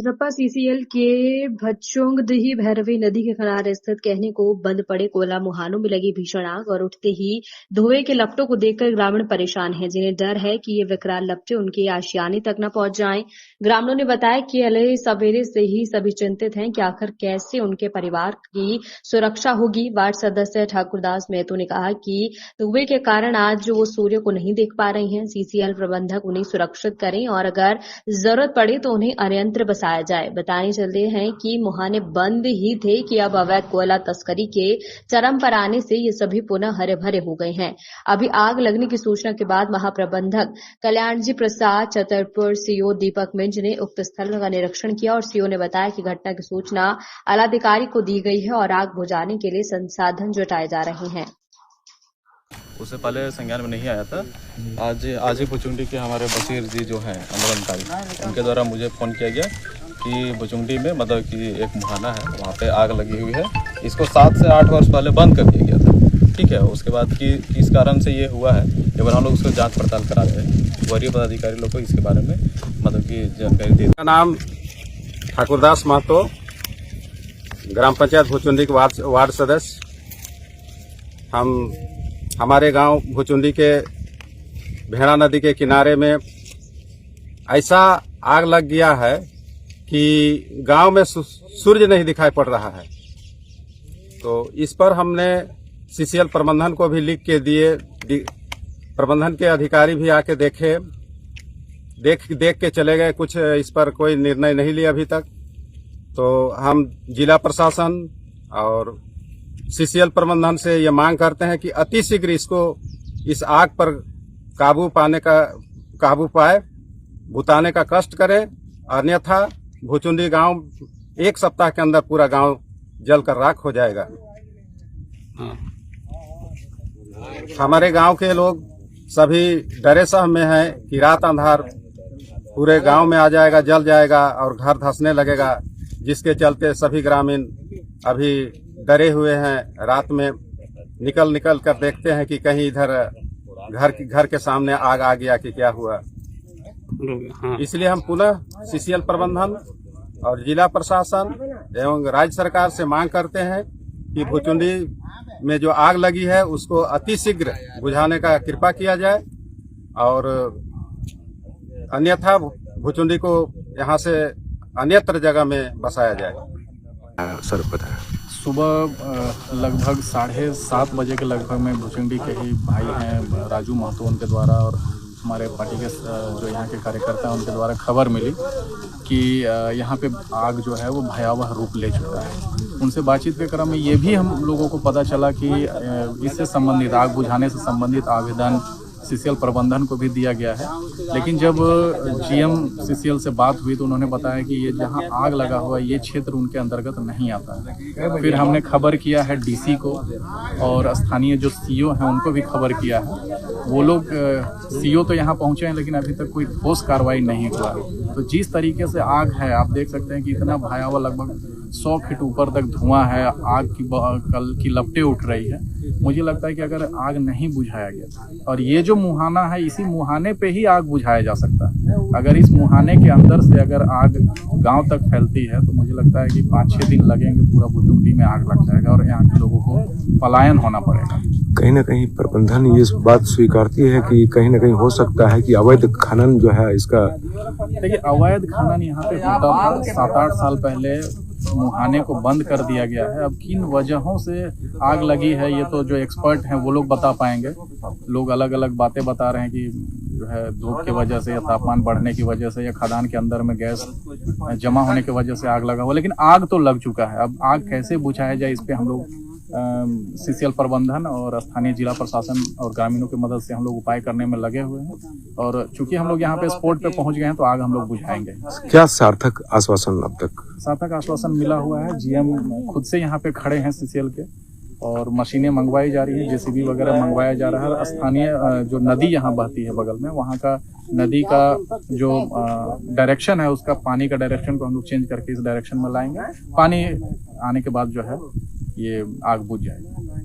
Sapa CCL के भचुंगदही भैरवी नदी के किनारे स्थित कहने को बंद पड़े कोयला मुहानों में लगी भीषण आग और उठते ही धुएं के लपटों को देखकर ग्रामीण परेशान हैं, जिन्हें डर है कि ये विकराल लपटें उनके आशियाने तक न पहुंच जाएं। ग्रामीणों ने बताया कि अलग सवेरे से ही सभी चिंतित हैं कि आखिर कैसे उनके परिवार की सुरक्षा होगी। वार्ड सदस्य ठाकुरदास महतो ने कहा कि धुएं के कारण आज वो सूर्य को नहीं देख पा रहे हैं। सीसीएल प्रबंधक उन्हें सुरक्षित करें और अगर जरूरत पड़े तो उन्हें अयंत्र बसाया जाए। बताने चलते हैं कि मुहाने बंद ही थे कि अब अवैध कोयला तस्करी के चरम पर आने से ये सभी पुनः हरे भरे हो गए हैं। अभी आग लगने की सूचना के बाद महाप्रबंधक कल्याणजी प्रसाद, छतरपुर सीओ दीपक मिंज ने उक्त स्थल का निरीक्षण किया और सीओ ने बताया कि घटना की सूचना आलाधिकारी को दी गई है और आग बुझाने के लिए संसाधन जुटाए जा रहे हैं। उससे पहले संज्ञान में नहीं आया था। आज ही भुचुंडी के हमारे बशीर जी जो हैं अंदर उनके द्वारा मुझे फ़ोन किया गया कि भुचुंडी में मतलब कि एक मुहाना है, वहाँ पे आग लगी हुई है। इसको 7 से 8 वर्ष पहले बंद कर दिया गया था, ठीक है। उसके बाद कि किस कारण से ये हुआ है, एक हम लोग उसको जाँच पड़ताल करा रहे हैं। वरीय पदाधिकारी लोग को इसके बारे में मतलब कि जानकारी दे। मेरा नाम ठाकुरदास महतो, ग्राम पंचायत भुचुंडी के वार्ड सदस्य। हमारे गांव भुचुंडी के भेड़ा नदी के किनारे में ऐसा आग लग गया है कि गांव में सूर्य नहीं दिखाई पड़ रहा है। तो इस पर हमने सीसीएल प्रबंधन को भी लिख के दिए। प्रबंधन के अधिकारी भी आके देख के चले गए। कुछ इस पर कोई निर्णय नहीं लिया अभी तक। तो हम जिला प्रशासन और सीसीएल प्रबंधन से ये मांग करते हैं कि अति शीघ्र इस आग पर काबू पाए, बुताने का कष्ट करें। अन्यथा भुचुंडी गांव 1 सप्ताह के अंदर पूरा गांव जलकर राख हो जाएगा। हमारे गांव के लोग सभी डरे सहम में हैं कि रात अंधार पूरे गांव में आ जाएगा, जल जाएगा और घर धंसने लगेगा, जिसके चलते सभी ग्रामीण अभी डरे हुए हैं। रात में निकल कर देखते हैं कि कहीं इधर घर के सामने आग आ गया कि क्या हुआ। इसलिए हम पुनः सीसीएल प्रबंधन और जिला प्रशासन एवं राज्य सरकार से मांग करते हैं कि भुचुंडी में जो आग लगी है उसको अति शीघ्र बुझाने का कृपा किया जाए और अन्यथा भुचुंडी को यहाँ से अन्यत्र जगह में बसाया जाए। सर बताया सुबह लगभग 7:30 बजे के लगभग में भुचुंडी के ही भाई हैं राजू महतो, उनके द्वारा और हमारे पार्टी के जो यहाँ के कार्यकर्ता हैं उनके द्वारा खबर मिली कि यहाँ पे आग जो है वो भयावह रूप ले चुका है। उनसे बातचीत के क्रम में ये भी हम लोगों को पता चला कि इससे संबंधित आग बुझाने से संबंधित आवेदन सीसीएल प्रबंधन को भी दिया गया है। लेकिन जब जीएम सीसीएल से बात हुई तो उन्होंने बताया कि ये जहां आग लगा हुआ ये क्षेत्र उनके अंतर्गत नहीं आता है। फिर हमने खबर किया है डीसी को और स्थानीय जो सीओ हैं उनको भी खबर किया है। वो लोग सीओ तो यहाँ पहुंचे हैं लेकिन अभी तक कोई ठोस कार्रवाई नहीं हुआ। तो जिस तरीके से आग है आप देख सकते हैं कि इतना भयावह, लगभग 100 फीट ऊपर तक धुआं है, आग की लपटें उठ रही है। मुझे लगता है कि अगर आग नहीं बुझाया गया और ये जो मुहाना है इसी मुहाने पे ही आग बुझाया जा सकता है। अगर इस मुहाने के अंदर से अगर आग गांव तक फैलती है तो मुझे लगता है कि 5-6 दिन लगेंगे, पूरा भुचुंडी में आग लग जाएगा और यहाँ के लोगों को पलायन होना पड़ेगा। कहीं न कहीं प्रबंधन ये बात स्वीकारती है कि कहीं न कहीं हो सकता है कि अवैध खनन जो है इसका। देखिए, अवैध खनन यहाँ पे होता था 7-8 साल पहले। मुहाने को बंद कर दिया गया है। अब किन वजहों से आग लगी है ये तो जो एक्सपर्ट हैं वो लोग बता पाएंगे। लोग अलग अलग बातें बता रहे हैं कि जो है धूप की वजह से या तापमान बढ़ने की वजह से या खदान के अंदर में गैस जमा होने की वजह से आग लगा हुआ, लेकिन आग तो लग चुका है। अब आग कैसे बुझाया जाए इस पे हम लोग सीसीएल प्रबंधन और स्थानीय जिला प्रशासन और ग्रामीणों की मदद से हम लोग उपाय करने में लगे हुए हैं और चूंकि हम लोग यहाँ पे स्पॉट पे पहुंच गए हैं तो आग हम लोग बुझाएंगे। क्या सार्थक आश्वासन अब तक? सार्थक आश्वासन मिला हुआ है। जीएम खुद से यहाँ पे खड़े हैं सीसीएल के और मशीनें मंगवाई जा रही है, जेसीबी वगैरह मंगवाया जा रहा है। स्थानीय जो नदी यहाँ बहती है बगल में, वहाँ का नदी का जो डायरेक्शन है उसका पानी का डायरेक्शन को हम लोग चेंज करके इस डायरेक्शन में लाएंगे। पानी आने के बाद जो है ये आग बुझ जाएगी।